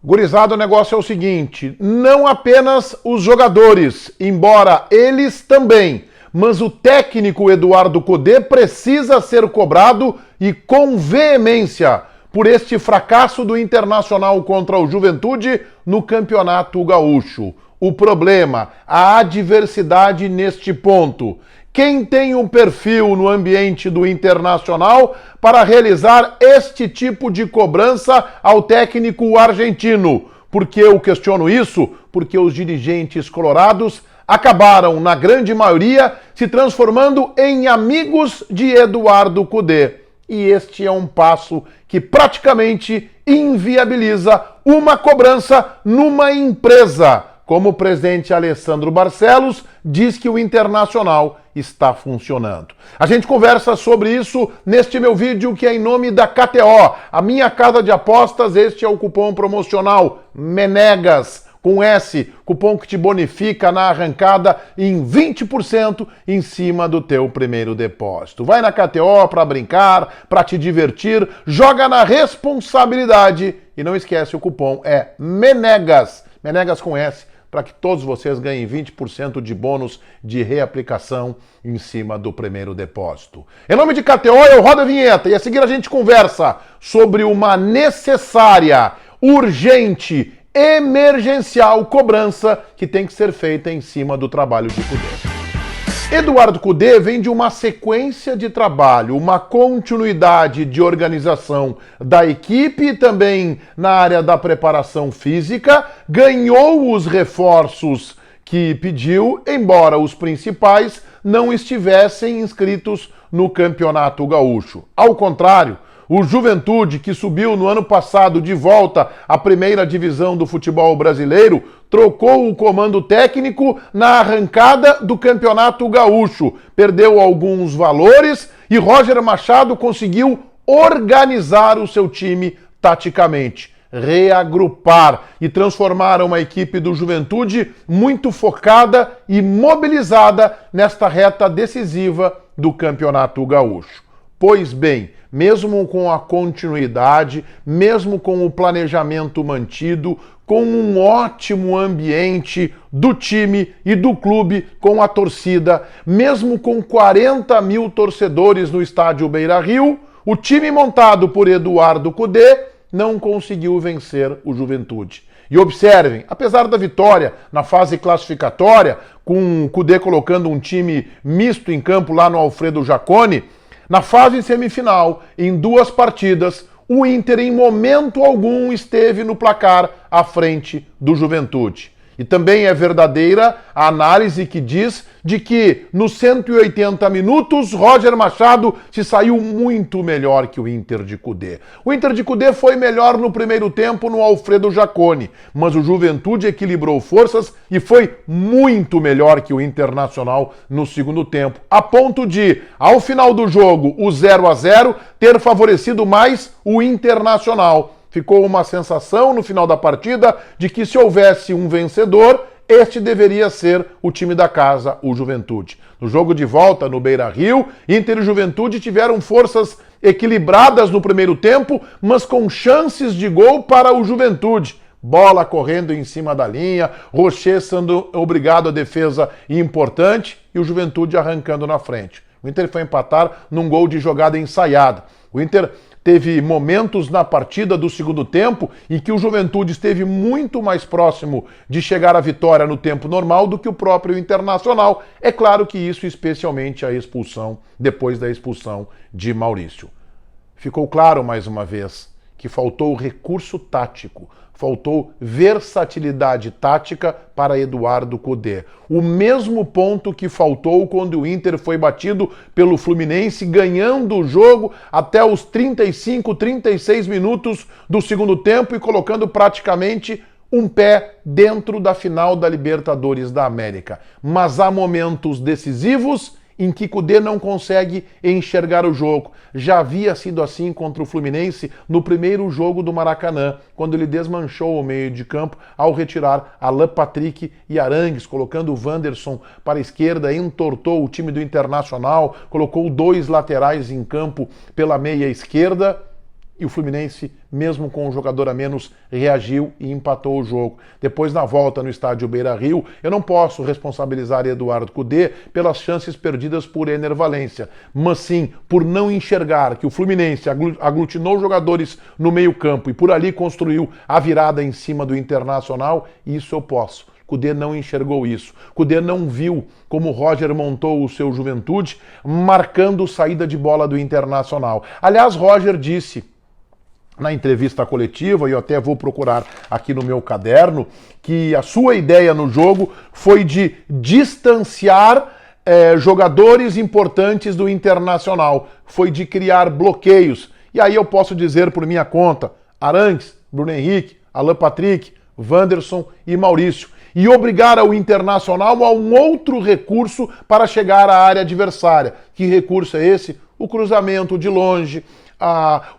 Gurizada, o negócio é o seguinte, não apenas os jogadores, embora eles também, mas o técnico Eduardo Cudê precisa ser cobrado e com veemência por este fracasso do Internacional contra o Juventude no Campeonato Gaúcho. O problema, a adversidade neste ponto. Quem tem um perfil no ambiente do Internacional para realizar este tipo de cobrança ao técnico argentino? Por que eu questiono isso? Porque os dirigentes colorados acabaram, na grande maioria, se transformando em amigos de Eduardo Cudê. E este é um passo que praticamente inviabiliza uma cobrança numa empresa. Como o presidente Alessandro Barcelos diz que o Internacional está funcionando. A gente conversa sobre isso neste meu vídeo que é em nome da KTO, a minha casa de apostas. Este é o cupom promocional MENEGAS, com S, cupom que te bonifica na arrancada em 20% em cima do teu primeiro depósito. Vai na KTO para brincar, para te divertir, joga na responsabilidade e não esquece, o cupom é MENEGAS, MENEGAS com S, para que todos vocês ganhem 20% de bônus de reaplicação em cima do primeiro depósito. Em nome de KTO, eu rodo a vinheta e a seguir a gente conversa sobre uma necessária, urgente, emergencial cobrança que tem que ser feita em cima do trabalho de Cudê. Eduardo Cudê vem de uma sequência de trabalho, uma continuidade de organização da equipe e também na área da preparação física, ganhou os reforços que pediu, embora os principais não estivessem inscritos no Campeonato Gaúcho. Ao contrário, o Juventude, que subiu no ano passado de volta à primeira divisão do futebol brasileiro, trocou o comando técnico na arrancada do Campeonato Gaúcho. Perdeu alguns valores e Roger Machado conseguiu organizar o seu time taticamente, reagrupar e transformar uma equipe do Juventude muito focada e mobilizada nesta reta decisiva do Campeonato Gaúcho. Pois bem, mesmo com a continuidade, mesmo com o planejamento mantido, com um ótimo ambiente do time e do clube, com a torcida, mesmo com 40 mil torcedores no estádio Beira-Rio, o time montado por Eduardo Cudê não conseguiu vencer o Juventude. E observem, apesar da vitória na fase classificatória, com o Cudê colocando um time misto em campo lá no Alfredo Jaconi, na fase semifinal, em 2 partidas, o Inter em momento algum esteve no placar à frente do Juventude. E também é verdadeira a análise que diz de que nos 180 minutos Roger Machado se saiu muito melhor que o Inter de Cudê. O Inter de Cudê foi melhor no primeiro tempo no Alfredo Jaconi, mas o Juventude equilibrou forças e foi muito melhor que o Internacional no segundo tempo, a ponto de, ao final do jogo, o 0-0 ter favorecido mais o Internacional. Ficou uma sensação no final da partida de que se houvesse um vencedor, este deveria ser o time da casa, o Juventude. No jogo de volta no Beira-Rio, Inter e Juventude tiveram forças equilibradas no primeiro tempo, mas com chances de gol para o Juventude. Bola correndo em cima da linha, Rocher sendo obrigado à defesa importante e o Juventude arrancando na frente. O Inter foi empatar num gol de jogada ensaiada. O Inter teve momentos na partida do segundo tempo em que o Juventude esteve muito mais próximo de chegar à vitória no tempo normal do que o próprio Internacional. É claro que isso, especialmente a expulsão, depois da expulsão de Maurício. Ficou claro mais uma vez que faltou recurso tático, faltou versatilidade tática para Eduardo Cudê. O mesmo ponto que faltou quando o Inter foi batido pelo Fluminense, ganhando o jogo até os 35, 36 minutos do segundo tempo e colocando praticamente um pé dentro da final da Libertadores da América. Mas há momentos decisivos em que Cudê não consegue enxergar o jogo. Já havia sido assim contra o Fluminense no primeiro jogo do Maracanã, quando ele desmanchou o meio de campo ao retirar Alan Patrick e Arangues, colocando o Wanderson para a esquerda, entortou o time do Internacional, colocou 2 laterais em campo pela meia esquerda E o Fluminense, mesmo com um jogador a menos, reagiu e empatou o jogo. Depois, na volta no estádio Beira-Rio, eu não posso responsabilizar Eduardo Cudê pelas chances perdidas por Ener Valencia, mas sim por não enxergar que o Fluminense aglutinou jogadores no meio-campo e por ali construiu a virada em cima do Internacional. Isso eu posso. Cudê não enxergou isso. Cudê não viu como o Roger montou o seu Juventude, marcando saída de bola do Internacional. Aliás, Roger disse na entrevista coletiva, e eu até vou procurar aqui no meu caderno, que a sua ideia no jogo foi de distanciar jogadores importantes do Internacional, foi de criar bloqueios. E aí eu posso dizer por minha conta, Arangues, Bruno Henrique, Alan Patrick, Wanderson e Maurício, e obrigar o Internacional a um outro recurso para chegar à área adversária. Que recurso é esse? O cruzamento de longe,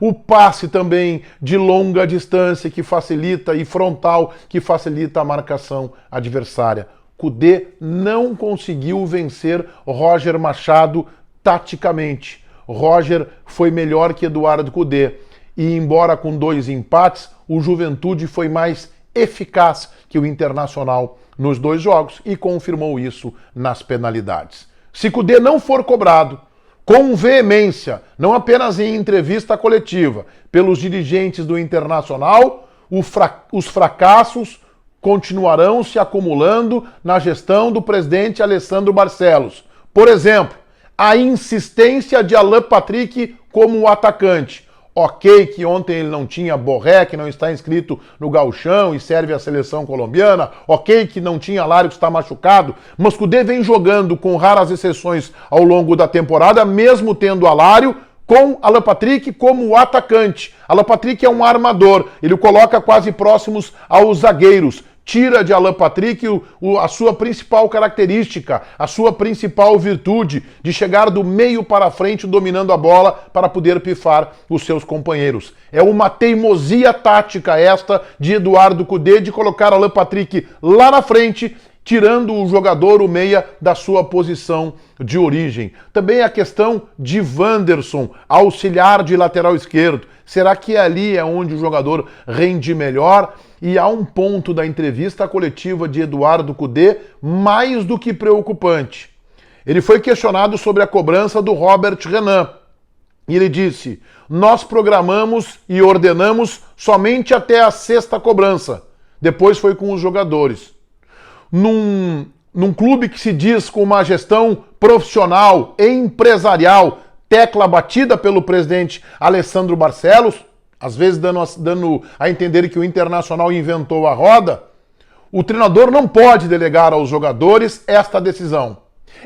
o passe também de longa distância que facilita e frontal que facilita a marcação adversária. Cudê não conseguiu vencer Roger Machado taticamente. Roger foi melhor que Eduardo Cudê. E embora com 2 empates, o Juventude foi mais eficaz que o Internacional nos 2 jogos e confirmou isso nas penalidades. Se Cudê não for cobrado com veemência, não apenas em entrevista coletiva, pelos dirigentes do Internacional, os fracassos continuarão se acumulando na gestão do presidente Alessandro Barcelos. Por exemplo, a insistência de Alan Patrick como atacante. Ok que ontem ele não tinha Borré, que não está inscrito no Gauchão e serve à seleção colombiana. Ok que não tinha Lário, que está machucado. Mas Cudê vem jogando, com raras exceções, ao longo da temporada, mesmo tendo Alário, com Alan Patrick como atacante. Alan Patrick é um armador. Ele o coloca quase próximos aos zagueiros. Tira de Alan Patrick a sua principal característica, a sua principal virtude de chegar do meio para frente dominando a bola para poder pifar os seus companheiros. É uma teimosia tática esta de Eduardo Cudê de colocar Alan Patrick lá na frente, tirando o jogador, o meia, da sua posição de origem. Também a questão de Wanderson, auxiliar de lateral esquerdo. Será que ali é onde o jogador rende melhor? E há um ponto da entrevista coletiva de Eduardo Cudê mais do que preocupante. Ele foi questionado sobre a cobrança do Robert Renan. E ele disse: nós programamos e ordenamos somente até a 6ª cobrança. Depois foi com os jogadores. Num clube que se diz com uma gestão profissional, empresarial, tecla batida pelo presidente Alessandro Barcelos, às vezes dando a entender que o Internacional inventou a roda, o treinador não pode delegar aos jogadores esta decisão.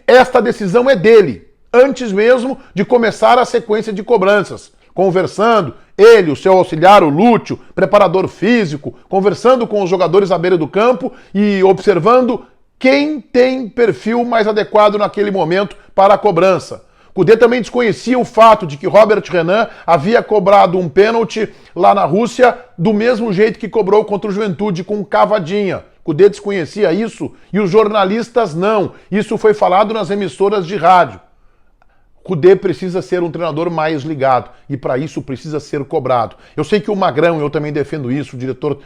Esta decisão é dele, antes mesmo de começar a sequência de cobranças. Conversando, ele, o seu auxiliar, o Lúcio, preparador físico, conversando com os jogadores à beira do campo e observando quem tem perfil mais adequado naquele momento para a cobrança. Cudê também desconhecia o fato de que Robert Renan havia cobrado um pênalti lá na Rússia do mesmo jeito que cobrou contra o Juventude, com cavadinha. Cudê desconhecia isso e os jornalistas não. Isso foi falado nas emissoras de rádio. Cudê precisa ser um treinador mais ligado e para isso precisa ser cobrado. Eu sei que o Magrão, eu também defendo isso, o diretor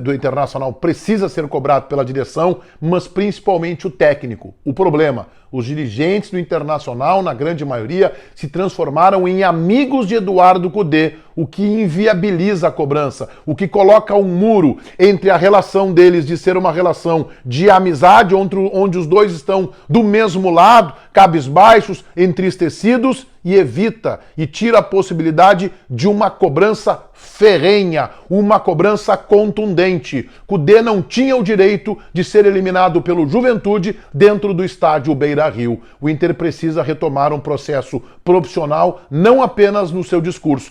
do Internacional precisa ser cobrado pela direção, mas principalmente o técnico. O problema, os dirigentes do Internacional, na grande maioria, se transformaram em amigos de Eduardo Cudê, o que inviabiliza a cobrança, o que coloca um muro entre a relação deles de ser uma relação de amizade, onde os dois estão do mesmo lado, cabisbaixos, entristecidos, e evita e tira a possibilidade de uma cobrança ferrenha, uma cobrança contundente. Cudê não tinha o direito de ser eliminado pelo Juventude dentro do estádio Beira-Rio. O Inter precisa retomar um processo profissional, não apenas no seu discurso,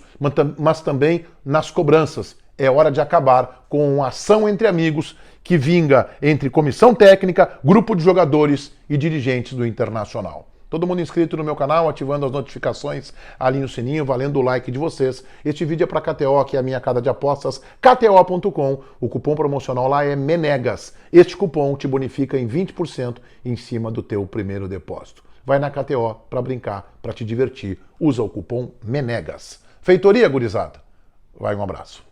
mas também nas cobranças. É hora de acabar com a ação entre amigos que vinga entre comissão técnica, grupo de jogadores e dirigentes do Internacional. Todo mundo inscrito no meu canal, ativando as notificações, alinhe o sininho, valendo o like de vocês. Este vídeo é para KTO, que é a minha casa de apostas, kto.com. O cupom promocional lá é MENEGAS. Este cupom te bonifica em 20% em cima do teu primeiro depósito. Vai na KTO para brincar, para te divertir. Usa o cupom MENEGAS. Feitoria, gurizada. Vai, um abraço.